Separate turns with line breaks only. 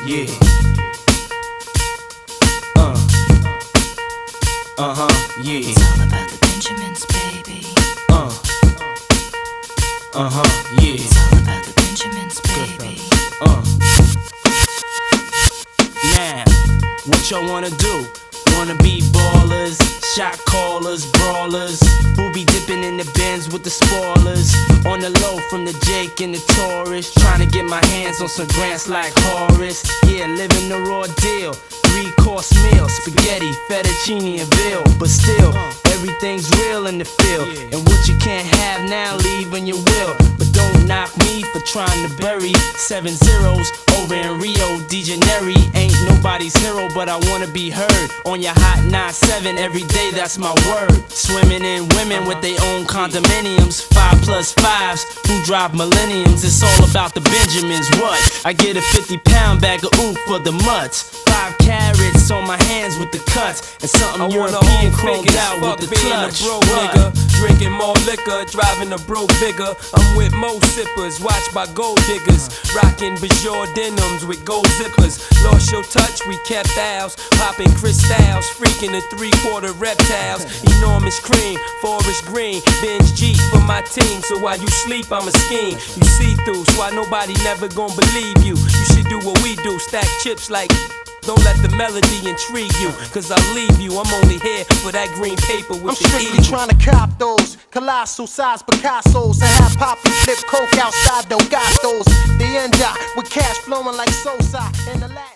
Yeah. Yeah.
It's all about the Benjamins, baby.
Yeah.
It's all about the Benjamins, baby.
Now, what y'all wanna do? Wanna be ballers, shot callers, brawlers, who be dipping in the bins with the spoilers. On the low from the Jake and the Taurus, trying to get my hands on some grants like Horace. Yeah, living the raw deal, 3-course meal, spaghetti, fettuccine and veal. But still, everything's real in the field, and what you can't have now, leave when you will. But don't knock me for trying to bury 7 zeros over in Rio de Janeiro. Ain't nobody's hero, but I wanna be heard on your hot 9-7 every day, that's my word. Swimming in women with their own condominiums, 5+5s who drive millenniums. It's all about the Benjamins, what? I get a 50-pound bag of oof for the mutts, 5 carats on my hands with the cuts, and something European chromed out with the clutch.
Broke nigga, drinking more liquor, driving a broke bigger. I'm with mo sippers, watched by gold diggers, rocking Bajor denims with gold zippers. Lost your touch, we kept ours, popping crystals, freaking the 3-quarter reptiles. Enormous cream, forest green, binge G for my team. So while you sleep, I'm a scheme. You see through, so why nobody never gon' believe you. You should do what we do, stack chips like. Don't let the melody intrigue you, cause I'll leave you. I'm only here for that green paper with
I'm
the
strictly
E.
trying to cop those colossal size Picassos and have Poppy flip coke outside those gatos. The end with cash flowing like Sosa in the Latin.